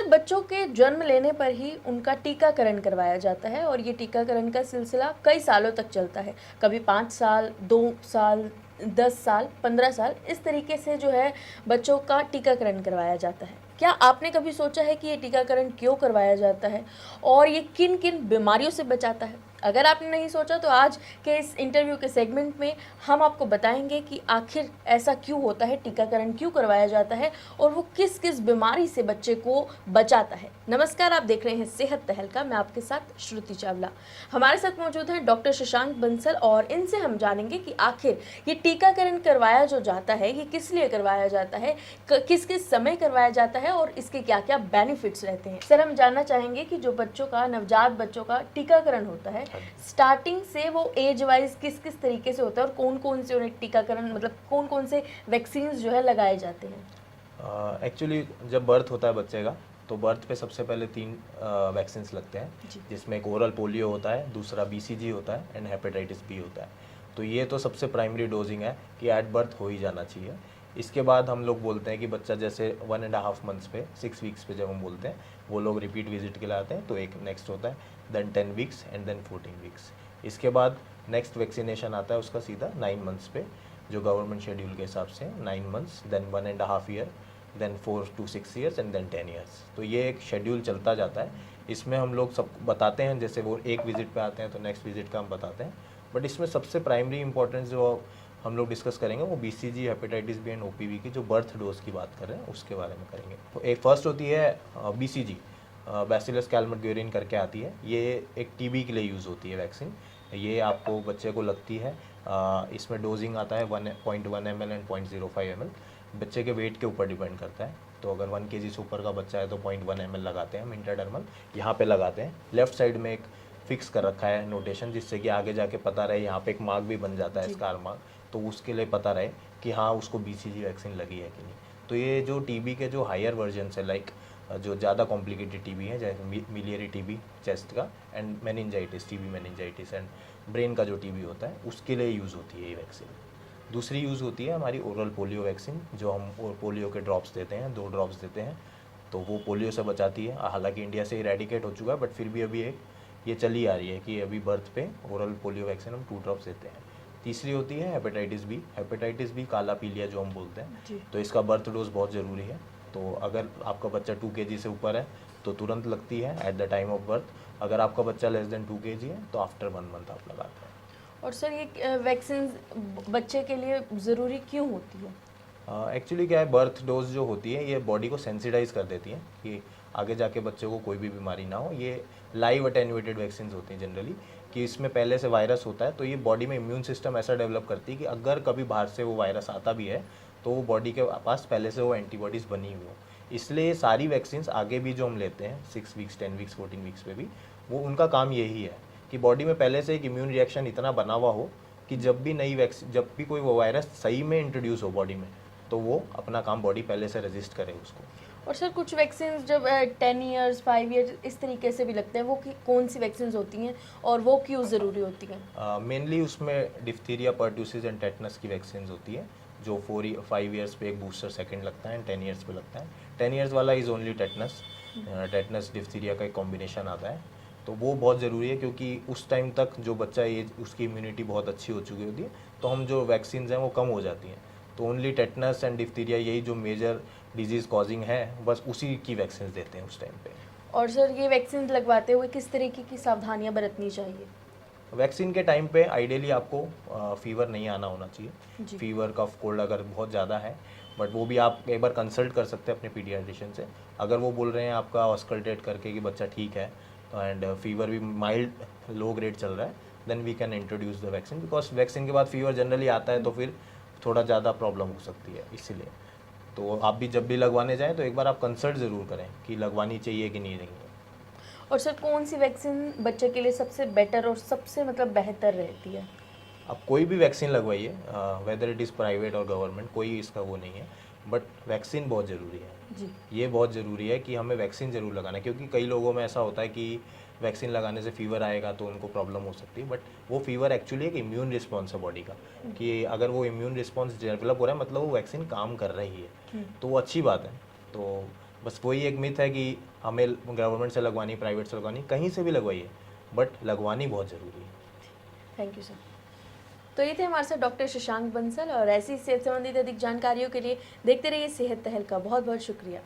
Sir बच्चों के जन्म लेने पर ही उनका टीकाकरण करवाया जाता है और ये टीकाकरण का सिलसिला कई सालों तक चलता है। कभी 5 साल, 2 साल, 10 साल, 15 साल, इस तरीके से जो है बच्चों का टीकाकरण करवाया जाता है। क्या आपने कभी सोचा है कि ये टीकाकरण क्यों करवाया जाता है और ये किन किन बीमारियों से बचाता है? अगर आपने नहीं सोचा तो आज के इस इंटरव्यू के सेगमेंट में हम आपको बताएंगे कि आखिर ऐसा क्यों होता है, टीकाकरण क्यों करवाया जाता है और वो किस किस बीमारी से बच्चे को बचाता है। नमस्कार, आप देख रहे हैं सेहत तहलका, मैं आपके साथ श्रुति चावला। हमारे साथ मौजूद हैं डॉक्टर शशांक बंसल और इनसे हम जानेंगे कि आखिर ये टीकाकरण करवाया जो जाता है ये किस लिए करवाया जाता है, किस किस समय करवाया जाता है और इसके क्या क्या बेनिफिट्स रहते हैं। सर, हम जानना चाहेंगे कि जो बच्चों का, नवजात बच्चों का टीकाकरण होता है, स्टार्टिंग से वो एज वाइज किस किस तरीके से होता है और कौन कौन से उन्हें टीकाकरण, मतलब कौन कौन से वैक्सीन जो है लगाए जाते हैं? एक्चुअली जब बर्थ होता है बच्चे का, तो बर्थ पे सबसे पहले 3 वैक्सीन्स लगते हैं, जिसमें एक ओरल पोलियो होता है, दूसरा BCG होता है एंड हेपेटाइटिस B होता है। तो ये तो सबसे प्राइमरी डोजिंग है कि एट बर्थ हो ही जाना चाहिए। इसके बाद हम लोग बोलते हैं कि बच्चा जैसे 1.5 मंथ्स पे, 6 वीक्स पे जब हम बोलते हैं, वो लोग रिपीट विजिट के लिए आते हैं, तो एक नेक्स्ट होता है, then 10 weeks and then 14 weeks. इसके बाद नेक्स्ट वैक्सीनेशन आता है उसका सीधा 9 मंथ्स पे, जो गवर्नमेंट शेड्यूल के हिसाब से 9 months, then 1.5 year, then 4 to 6 years and then 10 years. तो ये एक शेड्यूल चलता जाता है। इसमें हम लोग सब बताते हैं, जैसे वो एक विजिट पे आते हैं तो नेक्स्ट विजिट का हम बताते हैं। बट इसमें सबसे प्राइमरी इंपॉर्टेंस जो हम लोग डिस्कस करेंगे वो BCG, hepatitis B and OPV की जो बर्थ डोज की बात कर रहे हैं उसके बारे में करेंगे। तो एक फर्स्ट होती है BCG, बैसिलस कैलमेट-ग्यूरिन करके आती है। ये एक TB के लिए यूज़ होती है वैक्सीन। ये आपको बच्चे को लगती है, इसमें डोजिंग आता है 1.1 ml एंड 0.05 ml। बच्चे के वेट के ऊपर डिपेंड करता है। तो अगर 1 kg से ऊपर का बच्चा है तो 0.1 ml लगाते हैं हम इंट्राडर्मल, यहाँ पे लगाते हैं। लेफ्ट साइड में एक फिक्स कर रखा है नोटेशन, जिससे कि आगे जाके पता रहे, यहाँ पे एक मार्क भी बन जाता है, स्कार मार्क, तो उसके लिए पता रहे कि हाँ उसको BCG वैक्सीन लगी है कि नहीं। तो ये जो TB के जो हायर वर्जन है, लाइक जो ज़्यादा कॉम्प्लिकेटेड TB है, जैसे मिलियरी TB चेस्ट का, and meningitis, TB meningitis and brain का जो TB होता है, उसके लिए यूज़ होती है ये वैक्सीन। दूसरी यूज़ होती है हमारी ओरल पोलियो वैक्सीन, जो हम पोलियो के ड्रॉप्स देते हैं, 2 ड्रॉप्स देते हैं, तो वो पोलियो से बचाती है। हालांकि इंडिया से इरेडिकेट हो चुका है, बट फिर भी अभी एक ये चली आ रही है कि अभी बर्थ पे ओरल पोलियो वैक्सीन हम 2 ड्रॉप्स देते हैं। तीसरी होती है हेपेटाइटिस B। हेपेटाइटिस B काला पीलिया जो हम बोलते हैं, तो इसका बर्थ डोज बहुत ज़रूरी है। तो अगर आपका बच्चा 2 kg से ऊपर है तो तुरंत लगती है at the time of birth. अगर आपका बच्चा लेस देन 2 kg है तो आफ्टर 1 मंथ आप लगाते हैं। और सर ये वैक्सीन बच्चे के लिए ज़रूरी क्यों होती है? एक्चुअली क्या है, बर्थ डोज जो होती है ये बॉडी को सेंसिटाइज कर देती है कि आगे जाके बच्चे को कोई भी बीमारी ना हो। ये लाइव अटेन्यूएटेड वैक्सीन होती हैं जनरली, कि इसमें पहले से वायरस होता है, तो ये बॉडी में इम्यून सिस्टम ऐसा डेवलप करती है कि अगर कभी बाहर से वो वायरस आता भी है तो वो बॉडी के पास पहले से वो एंटीबॉडीज़ बनी हुई हो। इसलिए सारी वैक्सीन आगे भी जो हम लेते हैं 6 वीक्स, 10 वीक्स, 14 वीक्स पे भी, वो उनका काम यही है कि बॉडी में पहले से एक इम्यून रिएक्शन इतना बना हुआ हो कि जब भी नई वैक्सीन, जब भी कोई वो वायरस सही में इंट्रोड्यूस हो बॉडी में, तो वो अपना काम बॉडी पहले से रजिस्ट करे उसको। और सर कुछ वैक्सीन जब 10 ईयर्स, 5 ईयर्स इस तरीके से भी लगते हैं, वो कौन सी वैक्सीन होती हैं और वो क्यों ज़रूरी होती हैं? मेनली उसमें डिफ्थीरिया, पर्ट्यूसिस एंड टेटनस की वैक्सीन होती है, जो 5 ईयर्स पे एक बूस्टर सेकंड लगता है एंड 10 ईयर्स पे लगता है। 10 ईयर्स वाला is only tetanus, tetanus diphtheria का एक कॉम्बिनेशन आता है। तो वो बहुत ज़रूरी है क्योंकि उस टाइम तक जो बच्चा एज, उसकी इम्यूनिटी बहुत अच्छी हो चुकी होती है, तो हम जो वैक्सीन हैं वो कम हो जाती हैं। तो ओनली टेटनस एंड डिफ्थीरिया, यही जो मेजर डिजीज़ कॉजिंग है, बस उसी की वैक्सीन देते हैं उस टाइम पे। और सर ये वैक्सीन लगवाते हुए किस तरीके की सावधानियां बरतनी चाहिए? वैक्सीन के टाइम पे आइडियली आपको फीवर नहीं आना होना चाहिए। फीवर, कफ, कोल्ड अगर बहुत ज़्यादा है, बट वो भी आप एक बार कंसल्ट कर सकते हैं अपने पीडियाट्रिशियन से। अगर वो बोल रहे हैं आपका ऑस्कल्टेट करके कि बच्चा ठीक है एंड फीवर भी माइल्ड लो ग्रेड चल रहा है, then we can introduce the vaccine, because vaccine के बाद फीवर जनरली आता है तो फिर थोड़ा ज़्यादा प्रॉब्लम हो सकती है। इसीलिए तो आप भी जब भी लगवाने जाएँ तो एक बार आप कंसल्ट ज़रूर करें कि लगवानी चाहिए कि नहीं। और सर कौन सी वैक्सीन बच्चे के लिए सबसे बेटर और सबसे मतलब बेहतर रहती है? आप कोई भी वैक्सीन लगवाइए, वेदर इट इज़ प्राइवेट और गवर्नमेंट, कोई इसका वो नहीं है, बट वैक्सीन बहुत ज़रूरी है जी। ये बहुत ज़रूरी है कि हमें वैक्सीन ज़रूर लगाना है, क्योंकि कई लोगों में ऐसा होता है कि वैक्सीन लगाने से फीवर आएगा तो उनको प्रॉब्लम हो सकती है, बट वो फीवर एक्चुअली एक इम्यून रिस्पॉन्स है बॉडी का, कि अगर वो इम्यून रिस्पॉन्स डेवलप हो रहा है मतलब वो वैक्सीन काम कर रही है, तो वो अच्छी बात है। तो बस वही एक मिथ है कि हमें गवर्नमेंट से लगवानी, प्राइवेट से लगवानी, कहीं से भी लगवाइए, बट लगवानी बहुत ज़रूरी है। Thank you sir. तो ये थे हमारे साथ डॉक्टर शशांक बंसल, और ऐसी सेहत संबंधित अधिक जानकारियों के लिए देखते रहिए सेहत तहलका। बहुत बहुत शुक्रिया।